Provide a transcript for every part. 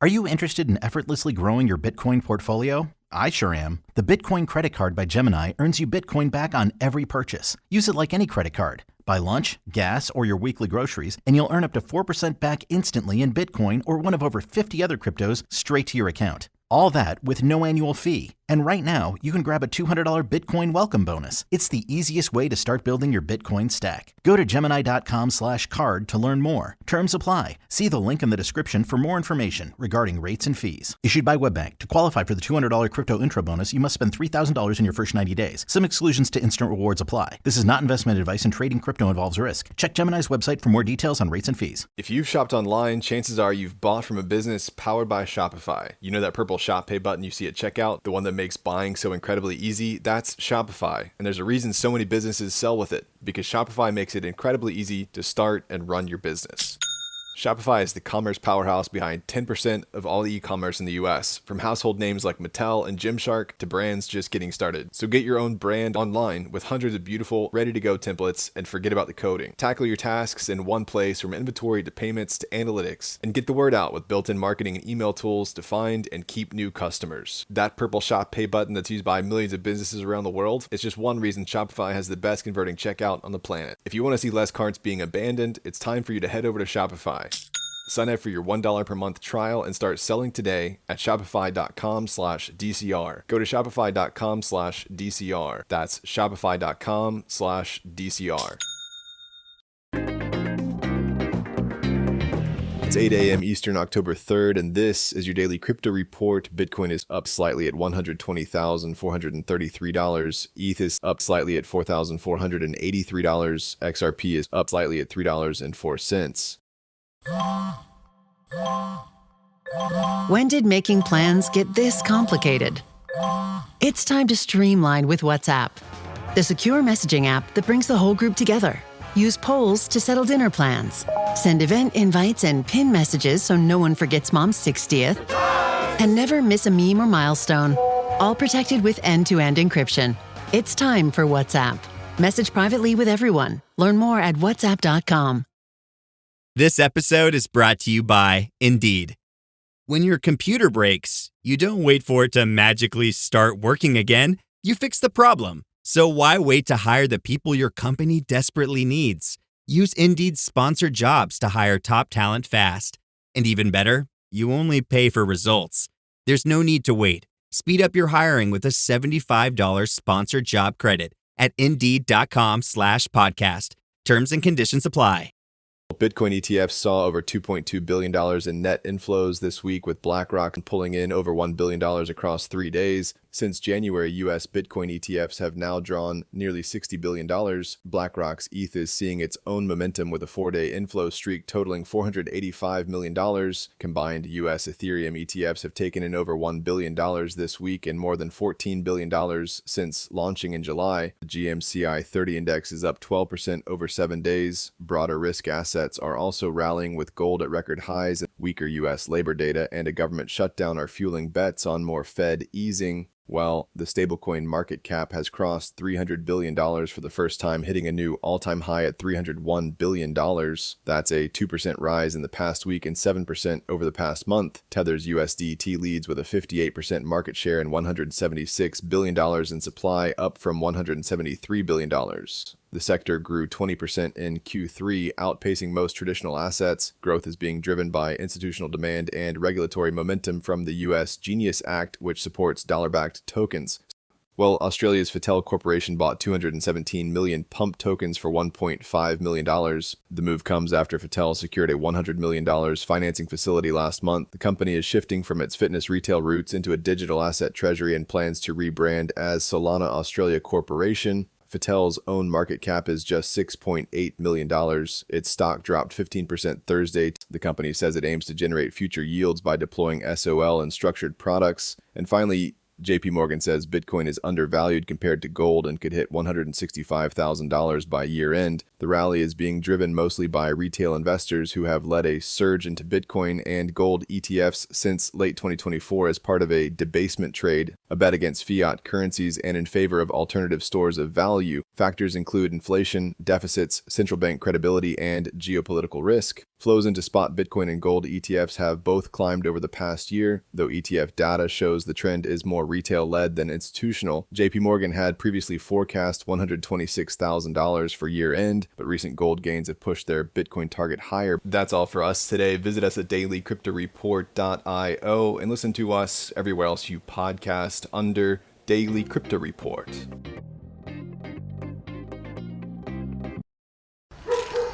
Are you interested in effortlessly growing your Bitcoin portfolio? I sure am. The Bitcoin Credit Card by Gemini earns you Bitcoin back on every purchase. Use it like any credit card. Buy lunch, gas, or your weekly groceries, and you'll earn up to 4% back instantly in Bitcoin or one of over 50 other cryptos straight to your account. All that with no annual fee. And right now, you can grab a $200 Bitcoin welcome bonus. It's the easiest way to start building your Bitcoin stack. Go to Gemini.com/card to learn more. Terms apply. See the link in the description for more information regarding rates and fees. Issued by WebBank. To qualify for the $200 crypto intro bonus, you must spend $3,000 in your first 90 days. Some exclusions to instant rewards apply. This is not investment advice, and trading crypto involves risk. Check Gemini's website for more details on rates and fees. If you've shopped online, chances are you've bought from a business powered by Shopify. You know that purple Shop Pay button you see at checkout, the one that makes buying so incredibly easy? That's Shopify. And there's a reason so many businesses sell with it, because Shopify makes it incredibly easy to start and run your business. Shopify is the commerce powerhouse behind 10% of all the e-commerce in the US, from household names like Mattel and Gymshark to brands just getting started. So get your own brand online with hundreds of beautiful, ready-to-go templates, and forget about the coding. Tackle your tasks in one place, from inventory to payments to analytics, and get the word out with built-in marketing and email tools to find and keep new customers. That purple Shop Pay button that's used by millions of businesses around the world is just one reason Shopify has the best converting checkout on the planet. If you want to see less carts being abandoned, it's time for you to head over to Shopify. Sign up for your $1 per month trial and start selling today at shopify.com/DCR. Go to shopify.com/DCR. That's shopify.com/DCR. It's 8 a.m. Eastern, October 3rd, and this is your daily crypto report. Bitcoin is up slightly at $120,433. ETH is up slightly at $4,483. XRP is up slightly at $3.04. When did making plans get this complicated? It's time to streamline with WhatsApp, the secure messaging app that brings the whole group together. Use polls to settle dinner plans. Send event invites and pin messages so no one forgets Mom's 60th. And never miss a meme or milestone. All protected with end-to-end encryption. It's time for WhatsApp. Message privately with everyone. Learn more at whatsapp.com. This episode is brought to you by Indeed. When your computer breaks, you don't wait for it to magically start working again. You fix the problem. So why wait to hire the people your company desperately needs? Use Indeed's sponsored jobs to hire top talent fast. And even better, you only pay for results. There's no need to wait. Speed up your hiring with a $75 sponsored job credit at Indeed.com/podcast. Terms and conditions apply. Bitcoin ETFs saw over $2.2 billion in net inflows this week, with BlackRock pulling in over $1 billion across 3 days. Since January, U.S. Bitcoin ETFs have now drawn nearly $60 billion. BlackRock's ETH is seeing its own momentum with a 4-day inflow streak totaling $485 million. Combined, U.S. Ethereum ETFs have taken in over $1 billion this week and more than $14 billion since launching in July. The GMCI 30 index is up 12% over 7 days. Broader risk assets are also rallying, with gold at record highs. Weaker U.S. labor data and a government shutdown are fueling bets on more Fed easing. While the stablecoin market cap has crossed $300 billion for the first time, hitting a new all-time high at $301 billion. That's a 2% rise in the past week and 7% over the past month. Tether's USDT leads with a 58% market share and $176 billion in supply, up from $173 billion. The sector grew 20% in Q3, outpacing most traditional assets. Growth is being driven by institutional demand and regulatory momentum from the U.S. Genius Act, which supports dollar-backed tokens. Well, Australia's Fattel Corporation bought 217 million pump tokens for $1.5 million. The move comes after Fattel secured a $100 million financing facility last month. The company is shifting from its fitness retail roots into a digital asset treasury and plans to rebrand as Solana Australia Corporation. Fattel's own market cap is just $6.8 million. Its stock dropped 15% Thursday. The company says it aims to generate future yields by deploying SOL and structured products. And finally, JPMorgan says Bitcoin is undervalued compared to gold and could hit $165,000 by year end. The rally is being driven mostly by retail investors who have led a surge into Bitcoin and gold ETFs since late 2024 as part of a debasement trade, a bet against fiat currencies and in favor of alternative stores of value. Factors include inflation, deficits, central bank credibility, and geopolitical risk. Flows into spot Bitcoin and gold ETFs have both climbed over the past year, though ETF data shows the trend is more retail-led than institutional. JPMorgan had previously forecast $126,000 for year-end, but recent gold gains have pushed their Bitcoin target higher. That's all for us today. Visit us at dailycryptoreport.io and listen to us everywhere else you podcast under Daily Crypto Report.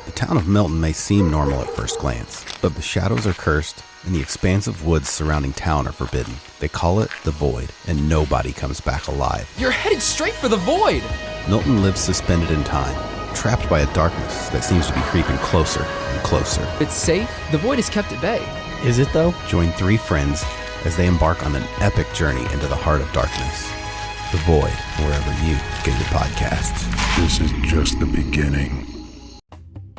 The town of Milton may seem normal at first glance, but the shadows are cursed and the expansive woods surrounding town are forbidden. They call it the Void, and nobody comes back alive. You're headed straight for the Void! Milton lives suspended in time, trapped by a darkness that seems to be creeping closer and closer. It's safe. The Void is kept at bay. Is it though? Join three friends as they embark on an epic journey into the heart of darkness. The Void, wherever you get your podcasts. This is just the beginning.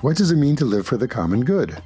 What does it mean to live for the common good?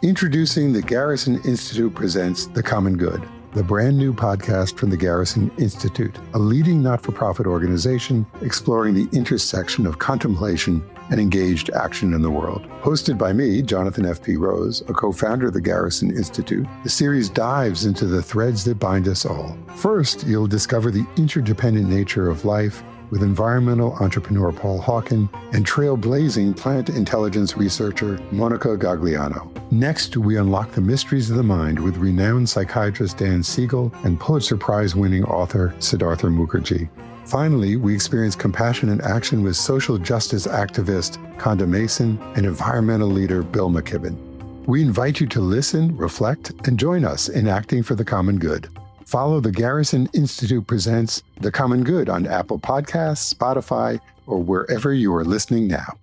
Introducing the Garrison Institute presents The Common Good, the brand new podcast from the Garrison Institute, a leading not-for-profit organization exploring the intersection of contemplation and engaged action in the world. Hosted by me, Jonathan F.P. Rose, a co-founder of the Garrison Institute, the series dives into the threads that bind us all. First, you'll discover the interdependent nature of life with environmental entrepreneur Paul Hawken and trailblazing plant intelligence researcher Monica Gagliano. Next, we unlock the mysteries of the mind with renowned psychiatrist Dan Siegel and Pulitzer Prize-winning author Siddhartha Mukherjee. Finally, we experience compassion and action with social justice activist Conda Mason and environmental leader Bill McKibben. We invite you to listen, reflect, and join us in acting for the common good. Follow the Garrison Institute presents The Common Good on Apple Podcasts, Spotify, or wherever you are listening now.